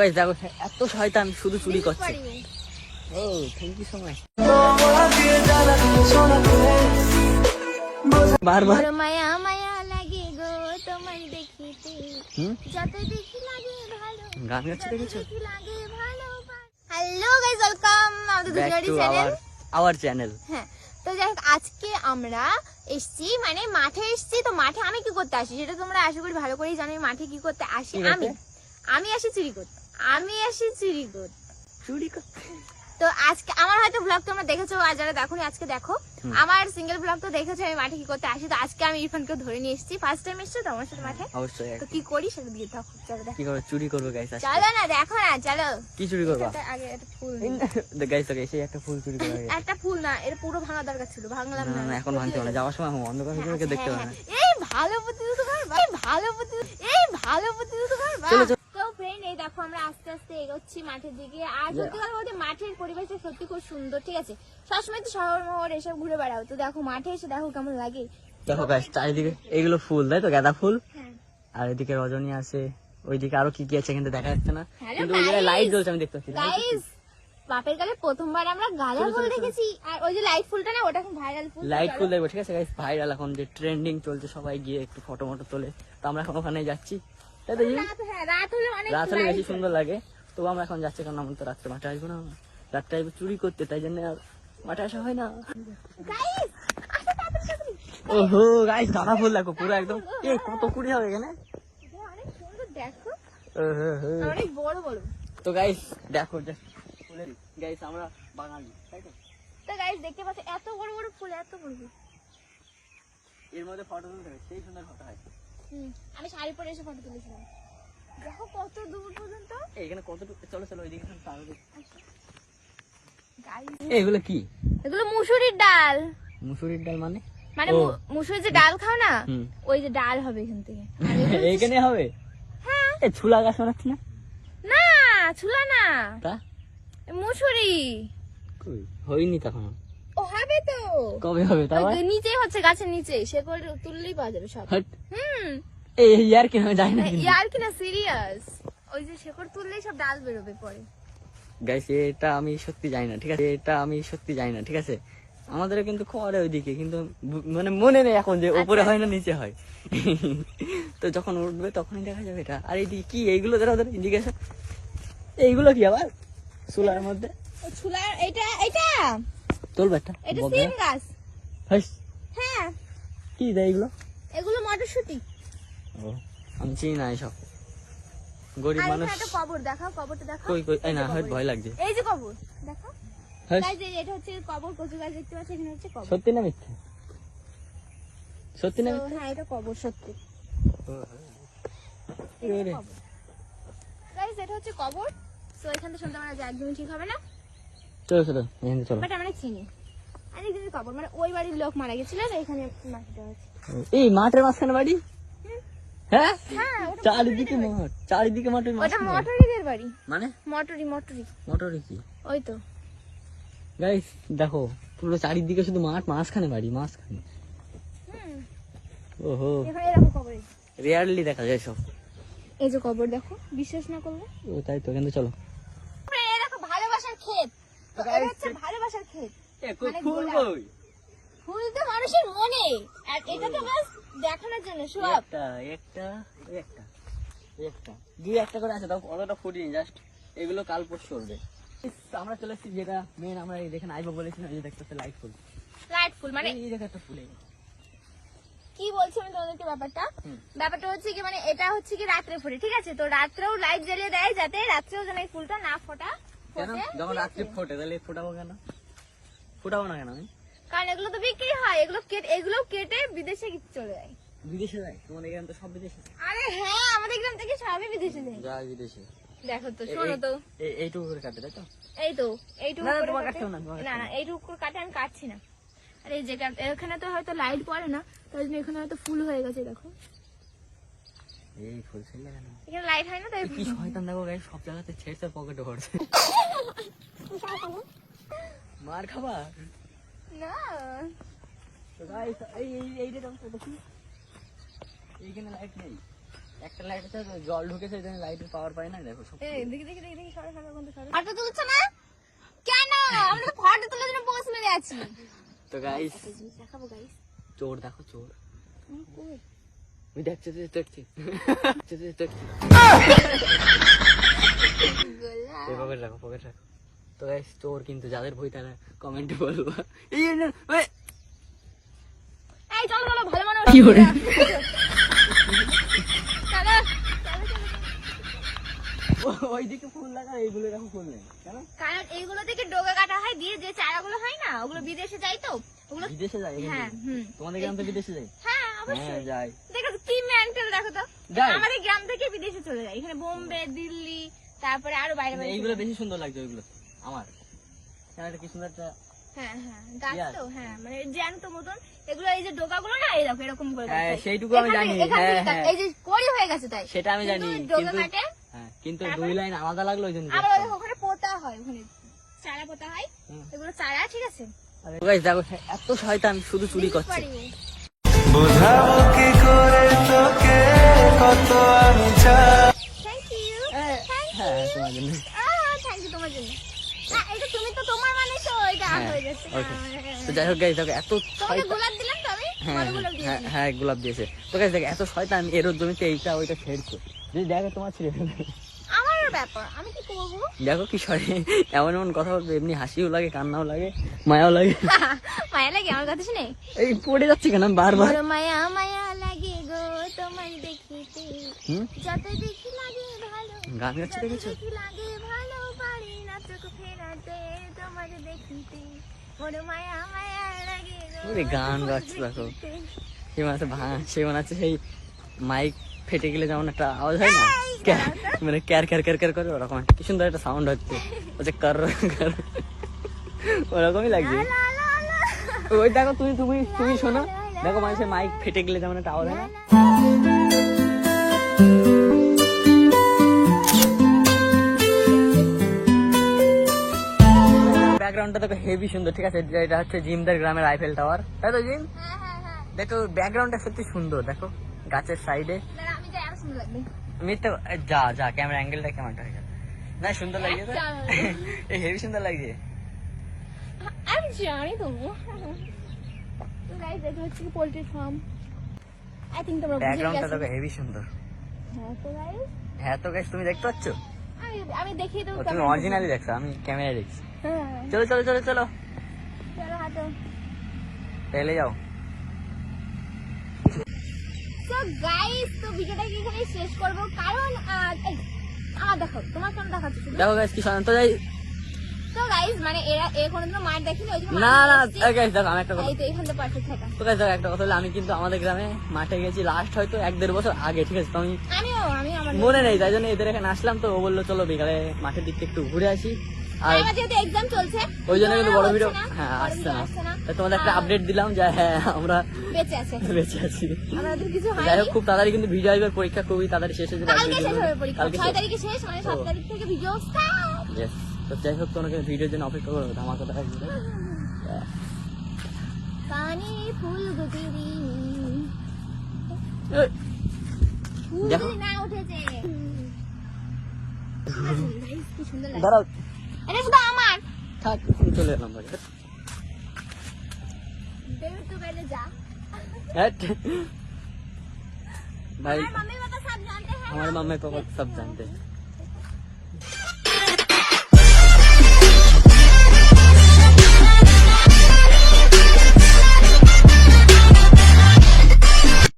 Guys দেখো এত শয়তান শুধু চুরি করছে। ও থ্যাংক ইউ সো মাচ। বারবার মায়া মায়া লাগে গো তোমার দেখিতে, যত দেখি লাগে ভালো, গান গাচ্ছে দেখেছো? দেখি লাগে ভালো। হ্যালো গাইস, ওয়েলকাম আমাদের দুজনেরই চ্যানেল, আওয়ার চ্যানেল। হ্যাঁ, তো যাই হোক আজকে আমরা এসছি মানে মাঠে এসছি। তো মাঠে আমি কি করতে আসি সেটা তোমরা আশা করি ভালো করেই জানো। মাঠে কি করতে আসি? আমি আসি চুরি করতে। চুরি করতে। তো আজকে আমার হয়তো ব্লগ তোমরা দেখেছো, আর যারা দেখোনি আজকে দেখো। আমার সিঙ্গেল ব্লগ তো দেখেছো আমি মাঠে কি করতে আসি। তো আজকে আমি ইরফানকে ধরে নিয়ে এসেছি, ফার্স্ট টাইম এসেছো তো আমার সাথে মাঠে। অবশ্যই। তো কি করি সেটা দিয়ে দেখো। চলো দেখো কি করব, চুরি করব গাইস আজকে। চলো না, দেখো না, চলো। কি চুরি করব? আগে একটা ফুল গাইস তো গাইস একটা ফুল চুরি করব। একটা ফুল না, এটা পুরো ভাঙা দরকার ছিল, ভাঙলাম না। না এখন ভাঙতে হবে না, যাওয়ার সময় অন্ধকার হয়ে যাবে, দেখতে পাবে না। এই ভালো বুদ্ধি তো কর ভাই, ভালো বুদ্ধি তো কর ভাই। চলো চলো। তো ফ্রেন্ড এই দেখো আমরা আস্তে আস্তে এগোচ্ছি মাঠের দিকে। আর সত্যি কথা বলতে মাঠের পরিবেশটা সত্যি খুব সুন্দর, ঠিক আছে। সবসময় তো শহর মহর এসব ঘুরে বেড়াও, তো দেখো মাঠে এসে দেখো কেমন লাগে। দেখো গাইস চারিদিকে এইগুলো ফুল, তাই তো গাঁদা ফুল। হ্যাঁ, আর এদিকে রজনী আছে, ওইদিকে আরো কি কি আছে কিন্তু দেখা যাচ্ছে না, কিন্তু ওই জায়গায় লাইট জ্বলছে আমি দেখতে পাচ্ছি। গাইস বাপের কালে প্রথমবার আমরা গাঁদা ফুল দেখেছি। আর ওই যে লাইট ফুলটা না, ওটা এখন ভাইরাল ফুল। লাইট ফুল দেখবো, ঠিক আছে গাইস। ভাইরাল এখন যে ট্রেন্ডিং চলছে, সবাই গিয়ে একটু ফটো মটো তোলে। তো আমরা এখন ওখানে যাচ্ছি, তাই তো? রাত হলে বেশি সুন্দর লাগে। তো আমরা এখন যাচ্ছি, কারণ আমরা তো রাত্রে মাঠে আসবো না, রাত্রে আসবো চুরি করতে, তাই জন্য আর মাঠে আসা হয় না। ওহো গাইস গাঁদা ফুল দেখো পুরো একদম। কত কুড়ি হবে এখানে, অনেক সুন্দর দেখো, ওহো অনেক বড় বড়। তো গাইস দেখো গাইস আমরা বাঙালি, তাই তো? তো গাইস দেখতে পাচ্ছ এত বড় বড় ফুল, এত বড় ফুল। এর মধ্যে ফটো তুলতে হবে, সেই সুন্দর ফটো হয়। আমি শাড়ি পরে এসে ফটো তুলেছিলাম। দেখো কত দূর পর্যন্ত। এখানে কতটুকু, চলো চলো ওইদিকে তাহলে। গাইস এগুলো কি? এগুলো মুসুরির ডাল। মুসুরির ডাল মানে? মানে মুসুরির যে ডাল খাও না, ওই যে ডাল হবে এখান থেকে। এইখানে হবে? হ্যাঁ। এ ছুলা গাছ মারাচ্ছি না? না ছুলা না, তা মুসুরি। কই হয়নি তখন? ও হবে তো। কবে হবে তাও? নিচেই হচ্ছে, গাছের নিচে। শেকড় তুললেই পাওয়া যাবে সব। এই ইয়ার কি আমি জানি না, ইয়ার কি না, সিরিয়াস। ওই যে শেকড় তুললেই সব ডাল বেরোবে পরে। গাইস এটা আমি সত্যি জানি না, ঠিক আছে? এটা আমি সত্যি জানি না, ঠিক আছে? আমাদের কিন্তু করে ওইদিকে, কিন্তু মানে মনে নেই এখন যে উপরে হয় না নিচে হয়। তো যখন উঠবে তখনই দেখা যাবে এটা। আর এইদিকে কি এইগুলো ধরো ইন্ডিকেশন, এইগুলো কি আবার চুলার মধ্যে? ছুলা এটা এটা তুলবে একটা, এটা সিম গাছ। হ্যাঁ কি দেয় এগুলো? এগুলো মটরশুঁটি। ও আমি চিনি না এসব, গরিব মানুষ। একটা কবর দেখাও, কবরটা দেখাও। কই কই, এই না হয় ভয় লাগছে। এই যে কবর দেখো গাইস, এটা হচ্ছে কবর। কচু গাছ দেখতে পাচ্ছ, এখানে হচ্ছে কবর। সত্যি না মিথ্যা? সত্যি না মিথ্যা? হ্যাঁ এটা কবর সত্যি। গাইস এটা হচ্ছে কবর। তো এখান থেকে শুনতে আমরা যে একদমই ঠিক হবে না। চলো চলো এখানে চলো। বাট আমরা চিনি। আর এখানে কবর মানে ওই বাড়ির লোক মারা গেছিল, এখানে মাটিটা আছে। এই মাঠের মাঝখানে বাড়ি? হ্যাঁ হ্যাঁ চারিদিকে মাঠ, চারিদিকে মাঠের ওটা মাঝখানে। মটরিদের বাড়ি। মানে মটরি কি? ওই তো গাইস দেখো পুরো চারিদিকে শুধু মাঠ, মাঝখানে বাড়ি, মাঝখানে। ওহো এখানে দেখো কবর। রিয়ারলি দেখা যায় সব। এই যে কবর দেখো, বিশ্বাস না করলে। ও তাই তো, কিন্তু চলো। এই দেখো ভালোবাসার ক্ষেত। তো এটা হচ্ছে ভালোবাসার ক্ষেত। মানে ফুল গোলাপ। কই? ফুল তো মানুষের মনে, আর এটা তো বাস দেখানোর জন্য সব। একটা একটা একটা একটা দুই একটা করে আছে, তাও অতটা ফুটিনি, জাস্ট এগুলো কাল পরশু হবে। আমরা চলে এসেছি যেটা মেন, আমরা এই দেখেন আইবো বলেছিলাম, এই যে দেখতেছে লাইট ফুল। লাইট ফুল মানে এই দেখো একটা ফুল। কি বলছি আমি তোমাদেরকে ব্যাপারটা হচ্ছে কি, মানে এটা হচ্ছে কি রাত্রে ফোটে, ঠিক আছে। তো রাত্রেও লাইট জ্বালিয়ে দেয়, যাতে রাত্রেও যেন এই ফুলটা না ফোটা। কেন যখন রাত্রে ফোটে তাহলে ফোটাবো কেন? ফোটাবো না কেন আমি? কারণ এগুলো তো বিক্রি হয়, এগুলো কেটে বিদেশে চলে যায়। বিদেশে যায়? তোমাদের এখানে তো সব বিদেশে। আরে হ্যাঁ, আমাদের গ্রাম থেকে সবই বিদেশে যায়। যায় বিদেশে। দেখো তো, শোনো তো, এইটুকু করে কাটে, তাই তো? এইটুকু না, করে তোমার কাটে। কাটতেও না, তোমার না এইটুকু করে কাটে, আমি কাটছি না। আর এই যে এখানে তো হয়তো লাইট পড়ে না, তাই জন্য এখানে হয়তো ফুল হয়ে গেছে। দেখো এই ফুল ছিল কেন? এখানে লাইট হয় না, তাই কি শয়তান দেখো গাইস, সব জায়গাতে ছেড়ছে, পকেটে ভরছে। মার খাবা না। তো গাইস এইটা দেখো, দেখি এইখানে লাইট নেই। একটা লাইটে জল ঢুকেছে, এই জন্য লাইটের পাওয়ার পায় না। দেখো সব এই দেখি দেখি দেখি দেখি সরো সরো বন্ধু সরো। ফটো তুলছো না কেন? আমরা তো ফটো তোলার জন্য পোজ মেরে আছি। তো গাইস একটা জিনিস দেখাবো গাইস। চোর দেখো চোর, কই? আমি দেখছি দেখছি দেখছি। গোলা। এই পকেট রাখো পকেট রাখো। তো গাইস চোর কিন্তু, যাদের ভয় তারা কমেন্টে বলবো। এই না ওই এই চলো চলো ভালো মানুষ। কি করে? চলো ওইদিকে ফুল লাগা, এইগুলো রাখো ফুল নেই কেন? কারণ এইগুলো থেকে ডোগা কাটা হয়, দিয়ে যে চারাগুলো হয় না ওগুলো বিদেশে যায়, তো ওগুলো বিদেশে যায় এখান হ্যাঁ থেকে? তোমাদের গ্রাম থেকে বিদেশে যায়? হ্যাঁ হ্যাঁ অবশ্যই যায়। দেখো তো কি মেন্টাল, দেখো তো যায়। আমাদের গ্রাম থেকে বিদেশে চলে যায়, এখানে বোম্বে দিল্লি তারপরে আরো বাইরে বাইরে এইগুলো বেশি সুন্দর লাগছে ওইগুলো আমার। কেন এটা কি সুন্দর একটা হ্যাঁ হ্যাঁ গাছ ইয়ার। তো হ্যাঁ মানে জ্যান্ত মতন এগুলো, এই যে ডোকাগুলো না এই দেখো এরকম করে হ্যাঁ, কাটে। সেইটুকু আমি এখান জানি, থেকে- এখান হ্যাঁ, থেকে কাটে। হ্যাঁ। এই যে কড়ি হয়ে গেছে তাই সেটা আমি জানি, ডোকা কিন্তু কাটে হ্যাঁ কিন্তু তারপরে- দুই লাইন আলাদা লাগলো ওই জন্য। আবার ওখানে পোতা হয়, ওখানে চারা পোতা হয়, হুম। এগুলো চারা ঠিক আছে। গাইস দেখো এত শয়তান, শুধু চুরি করছে। বোঝাবো কি করে তোকে কত আমি চাই। থ্যাংক ইউ হ্যাঁ, হ্যাঁ তোমার জন্য। থ্যাংক ইউ তোমার জন্য। না এটা তুমি তো তোমার বানাইছো, এটা হ্যাঁ, হয়ে যাচ্ছে। okay. তো যাই হোক গাইস দেখো এত তোমাকে শয়তান। গোলাপ দিলাম তো আমি, হ্যাঁ বড় গোলাপ হ্যাঁ দিয়েছি। হ্যাঁ গোলাপ দিয়েছে। তো গাইস দেখো এত শয়তান, এর জমিতে এইটা ওইটা ছেড়ছে, যদি দেখো তোমার ছিঁড়ে ফেলবে। আমার ব্যাপার, আমি কি করবো? দেখো কি সরে এমন এমন কথা বলবে, এমনি হাসিও লাগে, কান্নাও লাগে, মায়াও লাগে। মায়া লাগে আমার কথা শুনে? এই পড়ে যাচ্ছে কেন বারবার? বড় মায়া মায়া লাগে গো তোমার দেখিতে, হুম যত দেখি লাগে ভালো, গান গাচ্ছে যত দেখেছো? দেখি লাগে ভালো, পারি না চোখ ফেরাতে তোমার দেখিতে, বড় মায়া মায়া লাগে গো ওরে গান তোমার গাচ্ছে দেখো। দেখিতে। সে মনে আছে সেই মাইক ফেটে গেলে যেমন একটা আওয়াজ হয় না, মানে ক্যার ক্যার ক্যার ক্যার করে, ওরকম একটা কি সুন্দর একটা সাউন্ড হচ্ছে, হচ্ছে কার কার, ওরকমই লাগছে। লা, লা, লা। ওই দেখো তুমি তুমি তুমি শোনো, দেখো মানুষের মাইক ফেটে গেলে যেমন একটা আওয়াজ হয় না। ব্যাকগ্রাউন্ডটা দেখো হেভি সুন্দর, ঠিক আছে? এটা হচ্ছে জিমদের গ্রামের আইফেল টাওয়ার, তাই তো জিম? হ্যাঁ, হ্যাঁ, হ্যাঁ। দেখো ব্যাকগ্রাউন্ডটা সত্যি সুন্দর, দেখো গাছের সাইডে। দাঁড়া, আমি যাই, আরো সুন্দর লাগবে। আমি তো যা ক্যামেরা অ্যাঙ্গেলটা কেমনটা হয়ে গেল না, সুন্দর লাগছে তো? এই হেভি সুন্দর লাগছে। আমি জানি তো। তো গাইস এটা হচ্ছে পোল্ট্রি ফার্ম। আই থিংক তোমরা বুঝে ব্যাকগ্রাউন্ডটা গেছো। দেখো হেভি সুন্দর। হ্যাঁ তো গাইস হ্যাঁ তো গাইস তুমি দেখতে পাচ্ছ? আমি দেখিয়ে দেবো। তুমি অরিজিনালি দেখছো, আমি ক্যামেরা দেখছি। হ্যাঁ চলো চলো চলো চলো, চলো হাঁটো। তাহলে যাও। তো গাইস তো ভিডিওটা এখানে শেষ করব, কারণ এই আমার দেখো তোমার কেন দেখাচ্ছি শুধু। দেখো গাইস কি শান্ত যাই। তো গাইস মানে এরা কোনোদিনও মার দেখিনি, ওই জন্য না না মার গাইস দেখো আমি একটা কথা, এই তো এখান থেকে পারফেক্ট থাকা। তো গাইস দেখো একটা কথা হলো, আমি কিন্তু আমাদের গ্রামে মাঠে গেছি লাস্ট হয়তো 1-1.5 বছর আগে, ঠিক আছে? তো আমি আমি আমার মনে নেই, তাই জন্য এদের এখানে আসলাম। তো ও বললো চলো বিকালে মাঠের দিকটা একটু ঘুরে আসি, আর আমার যেহেতু এক্সাম চলছে ওই জন্য কিন্তু বড় ভিডিও হচ্ছে না, হ্যাঁ বড় আসছে ভিডিও না। তাই তোমাদের একটা আপডেট দিলাম যে হ্যাঁ আমরা বেঁচে আছে, বেঁচে আছি। আমাদের কিছু যাই হয়নি। হোক খুব তাড়াতাড়ি কিন্তু ভিডিও আসবে, পরীক্ষা খুবই তাড়াতাড়ি শেষ হয়ে যাবে। কালকে শেষ হবে পরীক্ষা, কালকে 6 তারিখে শেষ, মানে 7 ও। তারিখ থেকে ভিডিও স্টার্ট। Yes. তো যাই হোক তোমাকে ভিডিওর জন্য অপেক্ষা করবো, আমার কথা থাকবে। পানি ফুল গুটিরি ফুল দেখো। না উঠেছে। Guys, কি সুন্দর লাগছে। দাঁড়াও এটা শুধু আমার। থাক, আমি চলে এলাম বাড়ি। বেবি তু पहले जा। হ্যাট। ভাই हमारे मम्मी पापा सब जानते हैं। हमारे मम्मी पापा सब जानते हैं।